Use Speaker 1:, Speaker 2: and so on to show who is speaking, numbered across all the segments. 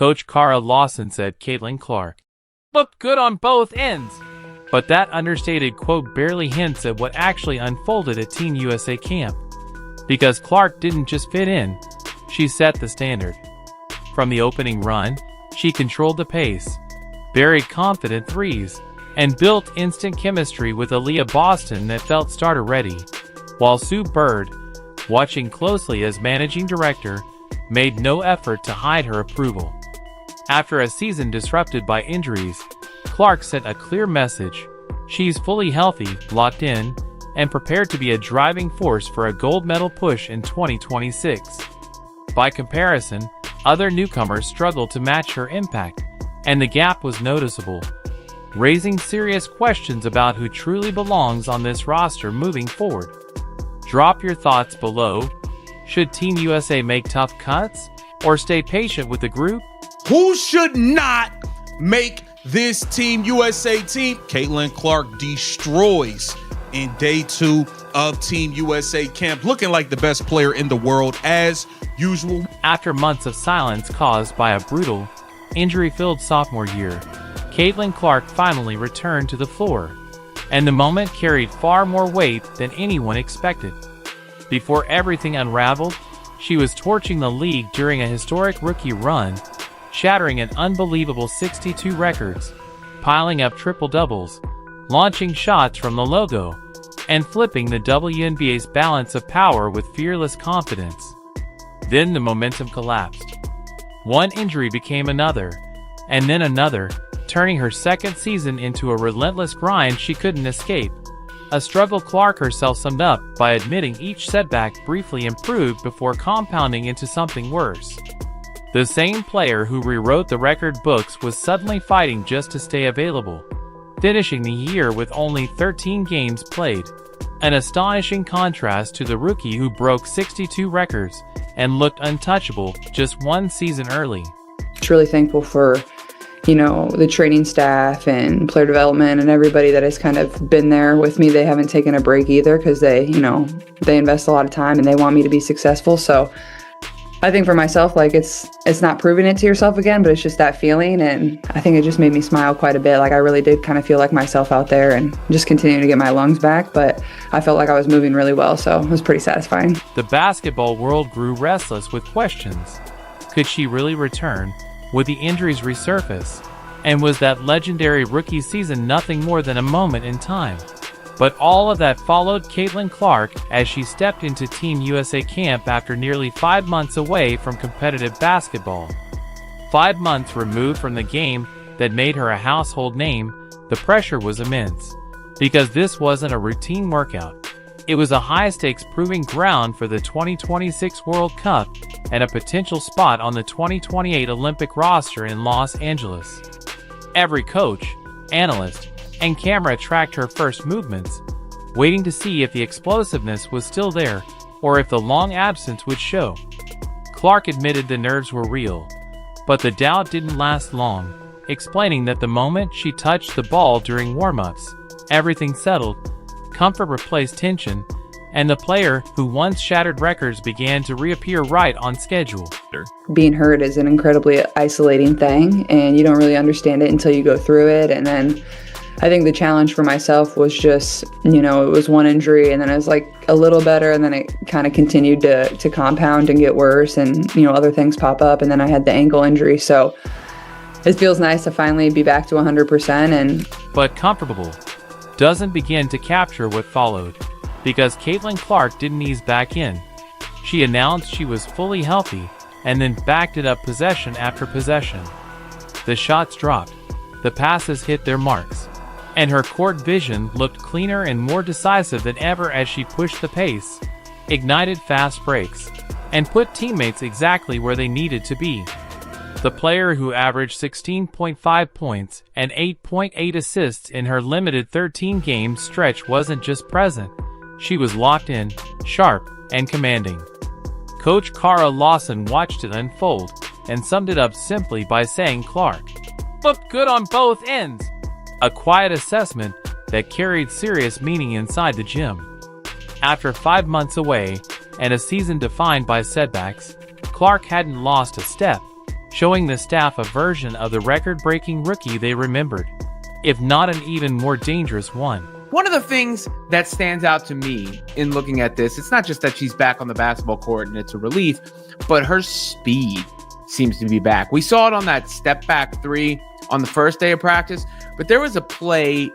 Speaker 1: Coach Cara Lawson said Caitlin Clark looked good on both ends. But that understated quote barely hints at what actually unfolded at Team USA camp. Because Clark didn't just fit in, she set the standard. From the opening run, she controlled the pace, buried confident threes, and built instant chemistry with Aaliyah Boston that felt starter-ready, while Sue Bird, watching closely as managing director, made no effort to hide her approval. After a season disrupted by injuries, Clark sent a clear message. She's fully healthy, locked in, and prepared to be a driving force for a gold medal push in 2026. By comparison, other newcomers struggled to match her impact, and the gap was noticeable, raising serious questions about who truly belongs on this roster moving forward. Drop your thoughts below. Should Team USA make tough cuts, or stay patient with the group?
Speaker 2: Who should not make this Team USA team? Caitlin Clark destroys in day 2 of Team USA camp, looking like the best player in the world as usual.
Speaker 1: After months of silence caused by a brutal, injury-filled sophomore year, Caitlin Clark finally returned to the floor, and the moment carried far more weight than anyone expected. Before everything unraveled, she was torching the league during a historic rookie run, shattering an unbelievable 62 records, piling up triple-doubles, launching shots from the logo, and flipping the WNBA's balance of power with fearless confidence. Then the momentum collapsed. One injury became another, and then another, turning her second season into a relentless grind she couldn't escape. A struggle Clark herself summed up by admitting each setback briefly improved before compounding into something worse. The same player who rewrote the record books was suddenly fighting just to stay available, finishing the year with only 13 games played, an astonishing contrast to the rookie who broke 62 records and looked untouchable just one season early.
Speaker 3: Just really thankful for, the training staff and player development and everybody that has kind of been there with me. They haven't taken a break either because they invest a lot of time and they want me to be successful. So I think for myself, it's not proving it to yourself again, but it's just that feeling. And I think it just made me smile quite a bit. I really did kind of feel like myself out there and just continuing to get my lungs back. But I felt like I was moving really well, so it was pretty satisfying.
Speaker 1: The basketball world grew restless with questions. Could she really return? Would the injuries resurface? And was that legendary rookie season nothing more than a moment in time? But all of that followed Caitlin Clark as she stepped into Team USA camp after nearly 5 months away from competitive basketball. 5 months removed from the game that made her a household name, the pressure was immense. Because this wasn't a routine workout. It was a high-stakes proving ground for the 2026 World Cup and a potential spot on the 2028 Olympic roster in Los Angeles. Every coach, analyst, and camera tracked her first movements, waiting to see if the explosiveness was still there or if the long absence would show. Clark admitted the nerves were real, but the doubt didn't last long, explaining that the moment she touched the ball during warm-ups, everything settled, comfort replaced tension, and the player who once shattered records began to reappear right on schedule.
Speaker 3: Being hurt is an incredibly isolating thing, and you don't really understand it until you go through it. And then I think the challenge for myself was just, it was one injury, and then it was a little better, and then it kind of continued to compound and get worse, and, other things pop up, and then I had the ankle injury. So it feels nice to finally be back to 100%.
Speaker 1: But comfortable doesn't begin to capture what followed, because Caitlin Clark didn't ease back in. She announced she was fully healthy, and then backed it up possession after possession. The shots dropped, the passes hit their marks, and her court vision looked cleaner and more decisive than ever as she pushed the pace, ignited fast breaks, and put teammates exactly where they needed to be. The player who averaged 16.5 points and 8.8 assists in her limited 13-game stretch wasn't just present, she was locked in, sharp, and commanding. Coach Cara Lawson watched it unfold and summed it up simply by saying Clark looked good on both ends, a quiet assessment that carried serious meaning inside the gym. After 5 months away and a season defined by setbacks, Clark hadn't lost a step. showing the staff a version of the record-breaking rookie they remembered, if not an even more dangerous one.
Speaker 4: One of the things that stands out to me in looking at this, it's not just that she's back on the basketball court and it's a relief, but her speed seems to be back. We saw it on that step back three on the first day of practice, but there was a play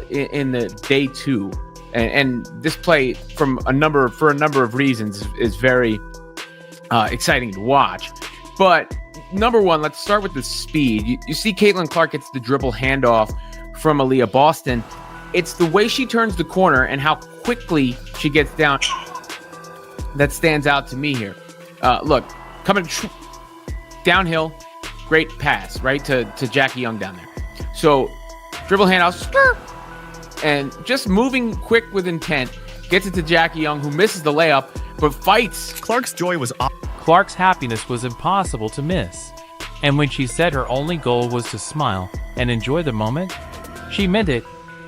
Speaker 4: in the day two, and this play for a number of reasons is very exciting to watch. But number one, let's start with the speed. You see Caitlin Clark gets the dribble handoff from Aaliyah Boston. It's the way she turns the corner and how quickly she gets down that stands out to me here. Look, coming downhill, great pass, right, to Jackie Young down there. So dribble handoff, and just moving quick with intent, gets it to Jackie Young, who misses the layup, but fights.
Speaker 5: Clark's joy was off.
Speaker 1: Clark's happiness was impossible to miss. And when she said her only goal was to smile and enjoy the moment, she meant it,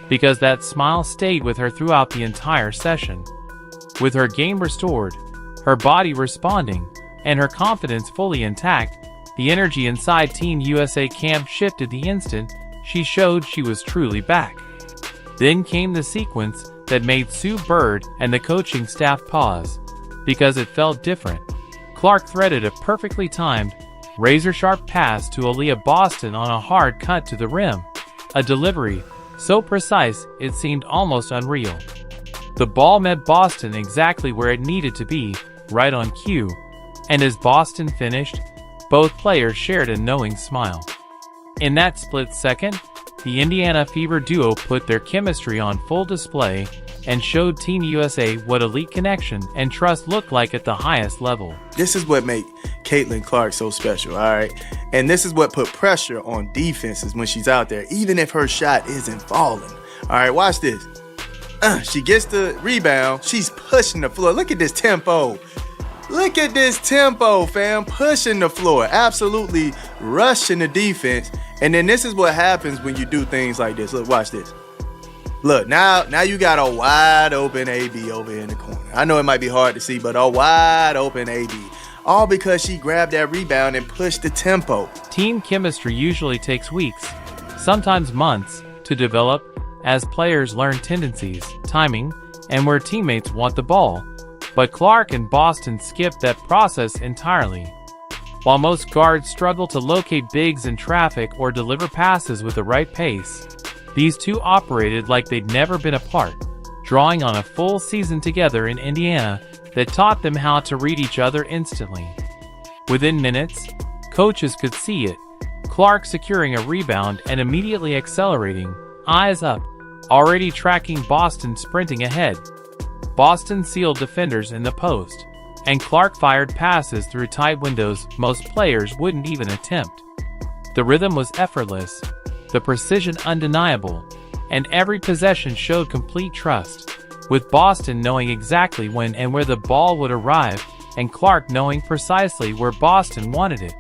Speaker 1: because that smile stayed with her throughout the entire session. With her game restored, her body responding, and her confidence fully intact, the energy inside Team USA camp shifted the instant she showed she was truly back. Then came the sequence that made Sue Bird and the coaching staff pause, because it felt different. Clark threaded a perfectly timed, razor-sharp pass to Aaliyah Boston on a hard cut to the rim, a delivery so precise it seemed almost unreal. The ball met Boston exactly where it needed to be, right on cue, and as Boston finished, both players shared a knowing smile. In that split second, the Indiana Fever duo put their chemistry on full display and showed Team USA what elite connection and trust looked like at the highest level.
Speaker 6: This is what made Caitlin Clark so special, all right? And this is what put pressure on defenses when she's out there, even if her shot isn't falling. All right, watch this. She gets the rebound. She's pushing the floor. Look at this tempo. Look at this tempo, fam. Pushing the floor. Absolutely rushing the defense. And then this is what happens when you do things like this. Look, watch this. Look, now you got a wide open AB over here in the corner. I know it might be hard to see, but a wide open AB. All because she grabbed that rebound and pushed the tempo.
Speaker 1: Team chemistry usually takes weeks, sometimes months, to develop as players learn tendencies, timing, and where teammates want the ball. But Clark and Boston skipped that process entirely. While most guards struggle to locate bigs in traffic or deliver passes with the right pace, these two operated like they'd never been apart, drawing on a full season together in Indiana that taught them how to read each other instantly. Within minutes, coaches could see it. Clark securing a rebound and immediately accelerating, eyes up, already tracking Boston sprinting ahead. Boston sealed defenders in the post, and Clark fired passes through tight windows most players wouldn't even attempt. The rhythm was effortless, the precision undeniable, and every possession showed complete trust, with Boston knowing exactly when and where the ball would arrive, and Clark knowing precisely where Boston wanted it.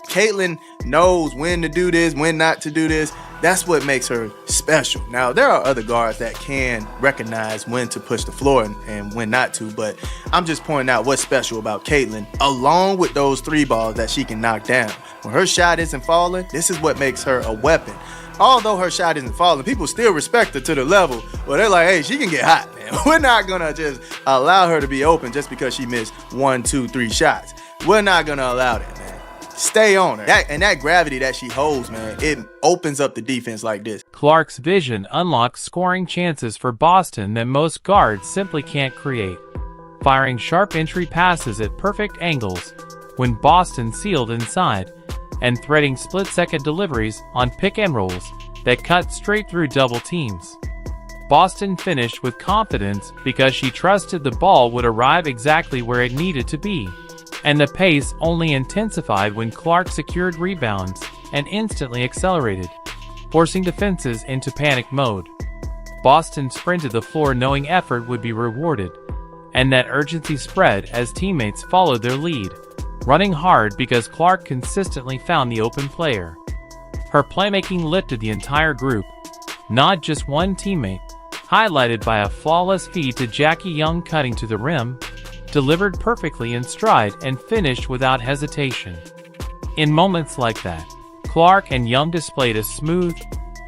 Speaker 6: Caitlin knows when to do this, when not to do this. That's what makes her special. Now, there are other guards that can recognize when to push the floor and when not to, but I'm just pointing out what's special about Caitlin, along with those three balls that she can knock down. When her shot isn't falling, this is what makes her a weapon. Although her shot isn't falling, people still respect her to the level where they're like, hey, she can get hot, man. We're not going to just allow her to be open just because she missed 1, 2, 3 shots. We're not going to allow that, man. Stay on her. That gravity that she holds, man, it opens up the defense like this.
Speaker 1: Clark's vision unlocks scoring chances for Boston that most guards simply can't create, firing sharp entry passes at perfect angles when Boston sealed inside, and threading split-second deliveries on pick-and-rolls that cut straight through double teams. Boston finished with confidence because she trusted the ball would arrive exactly where it needed to be, and the pace only intensified when Clark secured rebounds and instantly accelerated, forcing defenses into panic mode. Boston sprinted the floor knowing effort would be rewarded, and that urgency spread as teammates followed their lead, running hard because Clark consistently found the open player. Her playmaking lifted the entire group, not just one teammate, highlighted by a flawless feed to Jackie Young cutting to the rim, delivered perfectly in stride and finished without hesitation. In moments like that, Clark and Young displayed a smooth,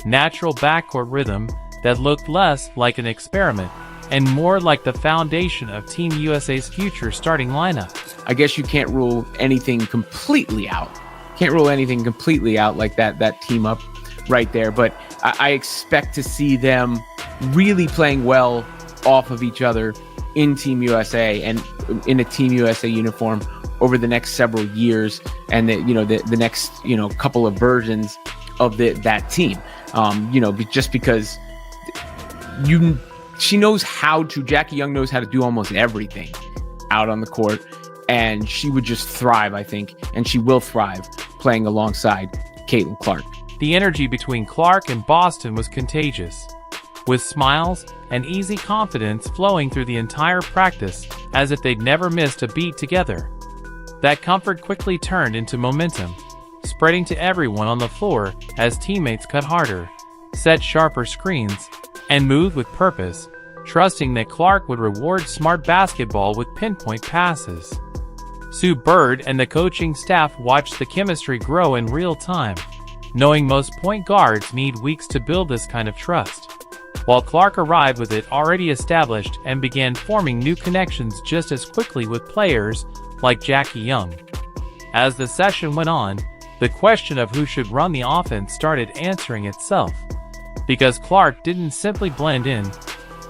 Speaker 1: natural backcourt rhythm that looked less like an experiment and more like the foundation of Team USA's future starting lineup.
Speaker 4: I guess you can't rule anything completely out. Can't rule anything completely out like that team up right there. But I expect to see them really playing well off of each other in Team USA and in a Team USA uniform over the next several years, and the next couple of versions of that team. Just because Jackie Young knows how to do almost everything out on the court, and she would just thrive, I think, and she will thrive playing alongside Caitlin Clark.
Speaker 1: The energy between Clark and Boston was contagious, with smiles and easy confidence flowing through the entire practice as if they'd never missed a beat together. That comfort quickly turned into momentum, spreading to everyone on the floor as teammates cut harder, set sharper screens, and moved with purpose, trusting that Clark would reward smart basketball with pinpoint passes. Sue Bird and the coaching staff watched the chemistry grow in real time, knowing most point guards need weeks to build this kind of trust, while Clark arrived with it already established and began forming new connections just as quickly with players like Jackie Young. As the session went on, the question of who should run the offense started answering itself. Because Clark didn't simply blend in,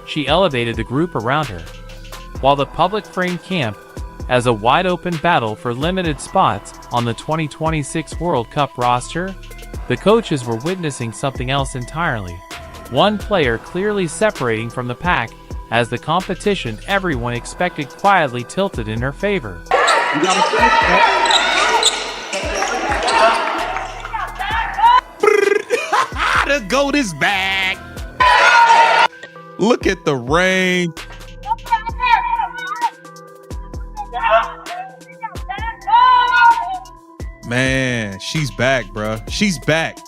Speaker 1: she elevated the group around her. While the public framed camp as a wide-open battle for limited spots on the 2026 World Cup roster, the coaches were witnessing something else entirely. One player clearly separating from the pack as the competition everyone expected quietly tilted in her favor.
Speaker 2: The GOAT is back. Look at the rain. Man, she's back, bruh. She's back.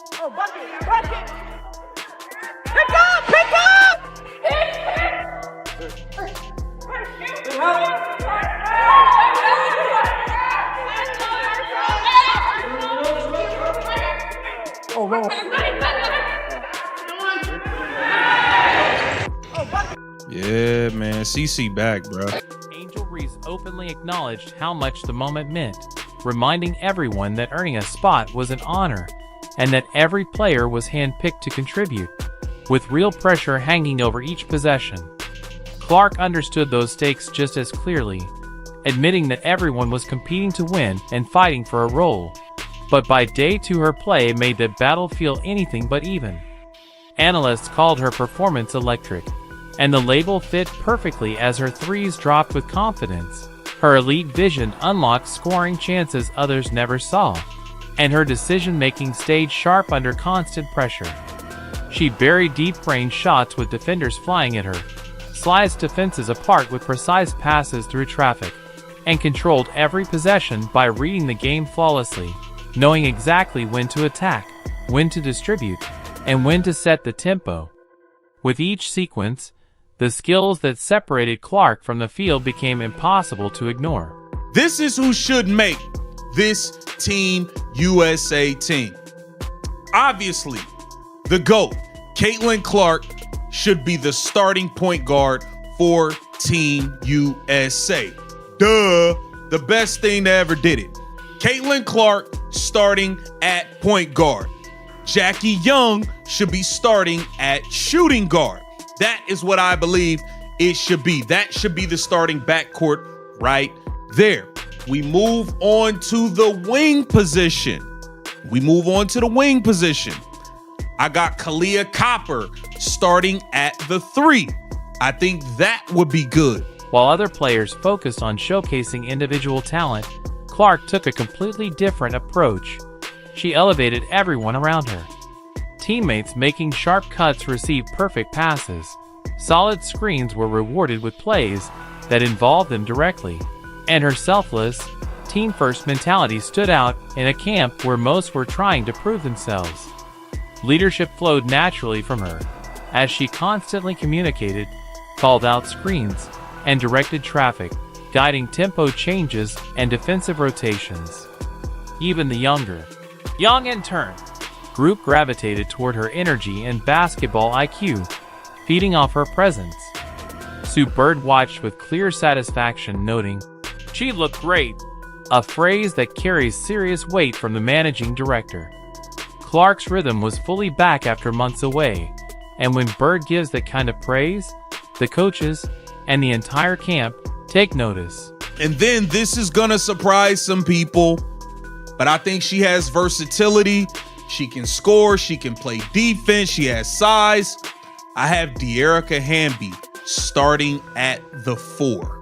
Speaker 2: Yeah, man. CC back, bro.
Speaker 1: Angel Reese openly acknowledged how much the moment meant, reminding everyone that earning a spot was an honor and that every player was handpicked to contribute, with real pressure hanging over each possession. Clark understood those stakes just as clearly, admitting that everyone was competing to win and fighting for a role. But by day two, her play made the battle feel anything but even. Analysts called her performance electric, and the label fit perfectly as her threes dropped with confidence. Her elite vision unlocked scoring chances others never saw, and her decision-making stayed sharp under constant pressure. She buried deep-range shots with defenders flying at her, sliced defenses apart with precise passes through traffic, and controlled every possession by reading the game flawlessly, knowing exactly when to attack, when to distribute, and when to set the tempo. With each sequence, the skills that separated Clark from the field became impossible to ignore.
Speaker 2: This is who should make this Team USA team. Obviously, the GOAT, Caitlin Clark, should be the starting point guard for Team USA. Duh, the best thing that ever did it. Caitlin Clark starting at point guard. Jackie Young should be starting at shooting guard. That is what I believe it should be. That should be the starting backcourt right there. We move on to the wing position. I got Kalia Copper starting at the 3. I think that would be good.
Speaker 1: While other players focused on showcasing individual talent, Clark took a completely different approach. She elevated everyone around her. Teammates making sharp cuts received perfect passes. Solid screens were rewarded with plays that involved them directly. And her selfless, team-first mentality stood out in a camp where most were trying to prove themselves. Leadership flowed naturally from her, as she constantly communicated, called out screens, and directed traffic, guiding tempo changes and defensive rotations. even the younger. Young in turn, group gravitated toward her energy and basketball IQ, feeding off her presence. Sue Bird watched with clear satisfaction, noting, "She looked great," a phrase that carries serious weight from the managing director. Clark's rhythm was fully back after months away, and when Bird gives that kind of praise, the coaches and the entire camp take notice.
Speaker 2: And then this is gonna surprise some people, but I think she has versatility. She can score, she can play defense, she has size. I have De'Erica Hamby starting at the 4.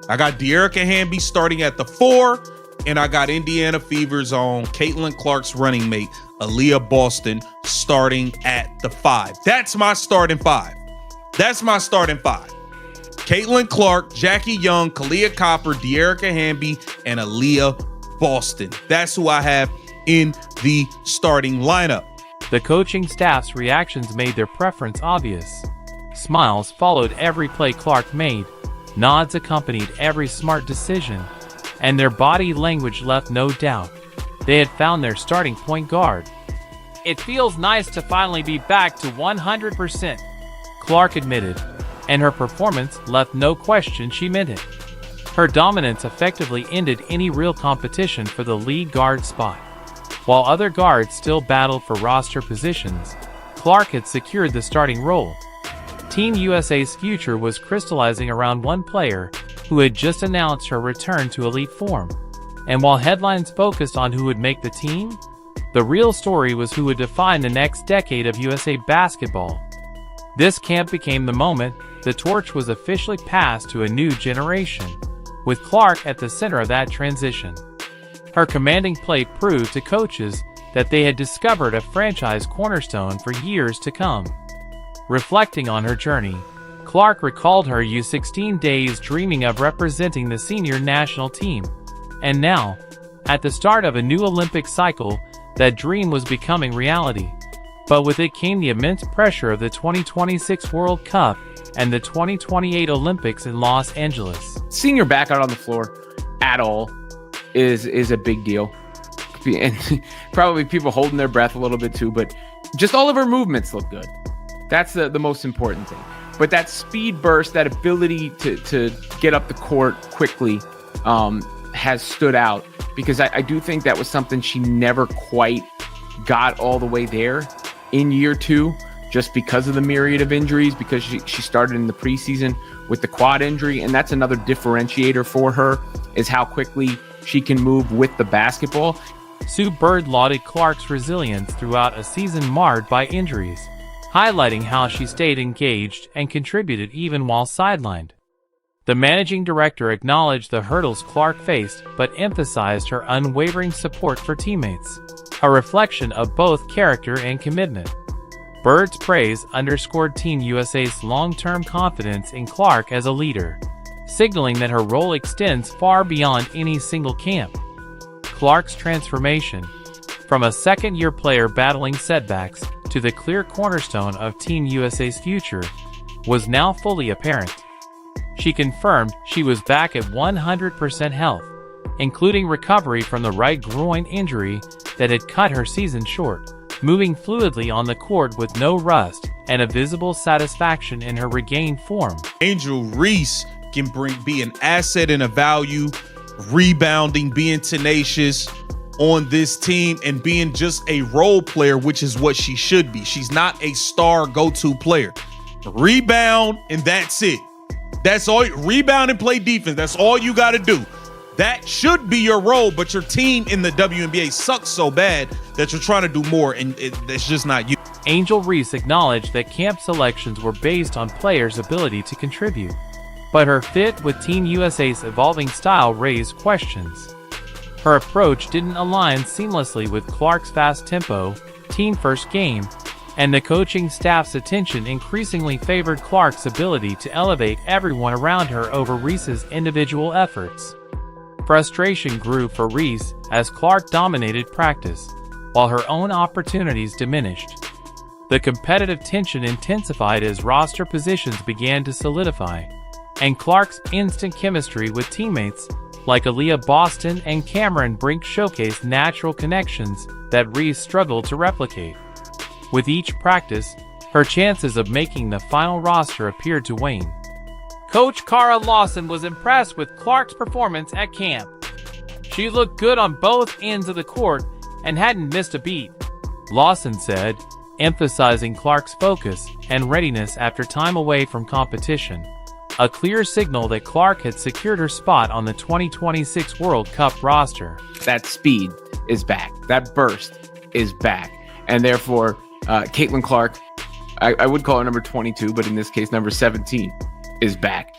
Speaker 2: I got De'Erica Hamby starting at the 4, and I got Indiana Fever's own Caitlin Clark's running mate, Aaliyah Boston, starting at the 5. That's my starting 5. That's my starting 5. Caitlin Clark, Jackie Young, Kalia Copper, De'Erica Hamby, and Aaliyah Boston. That's who I have in the starting lineup.
Speaker 1: The coaching staff's reactions made their preference obvious. Smiles followed every play Clark made, nods accompanied every smart decision, and their body language left no doubt. They had found their starting point guard. "It feels nice to finally be back to 100%, Clark admitted, and her performance left no question she meant it. Her dominance effectively ended any real competition for the lead guard spot. While other guards still battled for roster positions, Clark had secured the starting role. Team USA's future was crystallizing around one player who had just announced her return to elite form. And while headlines focused on who would make the team, the real story was who would define the next decade of USA basketball. This camp became the moment the torch was officially passed to a new generation, with Clark at the center of that transition. Her commanding play proved to coaches that they had discovered a franchise cornerstone for years to come. Reflecting on her journey, Clark recalled her U16 days dreaming of representing the senior national team. And now, at the start of a new Olympic cycle, that dream was becoming reality. But with it came the immense pressure of the 2026 World Cup and the 2028 Olympics in Los Angeles.
Speaker 4: Seeing her back out on the floor at all is a big deal. And probably people holding their breath a little bit too, but just all of her movements look good. That's the most important thing. But that speed burst, that ability to get up the court quickly has stood out, because I do think that was something she never quite got all the way there in year 2, just because of the myriad of injuries, because she started in the preseason with the quad injury, and that's another differentiator for her, is how quickly she can move with the basketball.
Speaker 1: Sue Bird lauded Clark's resilience throughout a season marred by injuries, highlighting how she stayed engaged and contributed even while sidelined. The managing director acknowledged the hurdles Clark faced, but emphasized her unwavering support for teammates, a reflection of both character and commitment. Bird's praise underscored Team USA's long-term confidence in Clark as a leader, signaling that her role extends far beyond any single camp. Clark's transformation, from a second-year player battling setbacks to the clear cornerstone of Team USA's future, was now fully apparent. She confirmed she was back at 100% health, including recovery from the right groin injury that had cut her season short, moving fluidly on the court with no rust and a visible satisfaction in her regained form.
Speaker 2: Angel Reese can be an asset and a value, rebounding, being tenacious on this team, and being just a role player, which is what she should be. She's not a star go-to player. Rebound, and that's it. That's all. Rebound and play defense. That's all you got to do. That should be your role, but your team in the WNBA sucks so bad that you're trying to do more, and it's just not you.
Speaker 1: Angel Reese acknowledged that camp selections were based on players' ability to contribute, but her fit with Team USA's evolving style raised questions. Her approach didn't align seamlessly with Clark's fast tempo, team-first game, and the coaching staff's attention increasingly favored Clark's ability to elevate everyone around her over Reese's individual efforts. Frustration grew for Reese as Clark dominated practice, while her own opportunities diminished. The competitive tension intensified as roster positions began to solidify, and Clark's instant chemistry with teammates like Aaliyah Boston and Cameron Brink showcased natural connections that Reese struggled to replicate. With each practice, her chances of making the final roster appeared to wane. Coach Cara Lawson was impressed with Clark's performance at camp. She looked good on both ends of the court and hadn't missed a beat, Lawson said, emphasizing Clark's focus and readiness after time away from competition, a clear signal that Clark had secured her spot on the 2026 World Cup roster.
Speaker 4: That speed is back. That burst is back. And therefore, Caitlin Clark, I would call her number 22, but in this case, number 17 is back.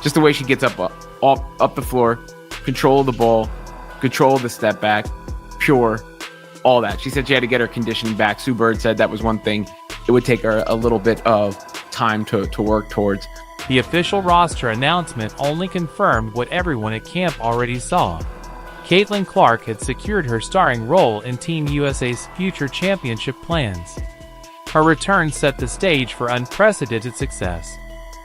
Speaker 4: Just the way she gets up the floor, control of the ball, control of the step back, pure, all that. She said she had to get her conditioning back. Sue Bird said that was one thing it would take her a little bit of time to work towards.
Speaker 1: The official roster announcement only confirmed what everyone at camp already saw. Caitlin Clark had secured her starring role in Team USA's future championship plans. Her return set the stage for unprecedented success,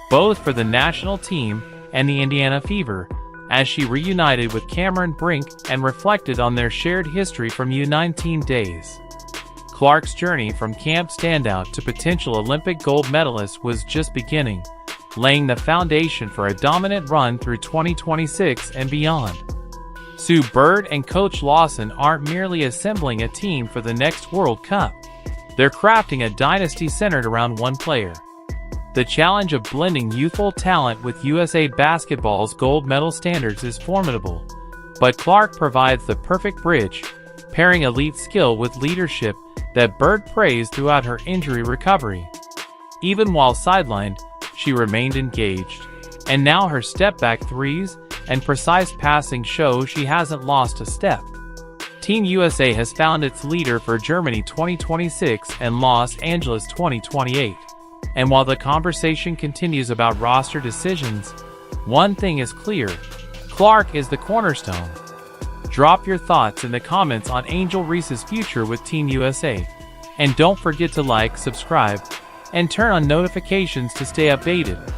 Speaker 1: both for the national team and the Indiana Fever, as she reunited with Cameron Brink and reflected on their shared history from U19 days. Clark's journey from camp standout to potential Olympic gold medalist was just beginning, laying the foundation for a dominant run through 2026 and beyond. Sue Bird and Coach Lawson aren't merely assembling a team for the next World Cup. They're crafting a dynasty centered around one player. The challenge of blending youthful talent with USA basketball's gold medal standards is formidable, but Clark provides the perfect bridge, pairing elite skill with leadership that Bird praised throughout her injury recovery. Even while sidelined, she remained engaged, and now her step-back threes and precise passing show she hasn't lost a step. Team USA has found its leader for Germany 2026 and Los Angeles 2028. And while the conversation continues about roster decisions, one thing is clear: Clark is the cornerstone. Drop your thoughts in the comments on Angel Reese's future with Team USA. And don't forget to like, subscribe, and turn on notifications to stay updated.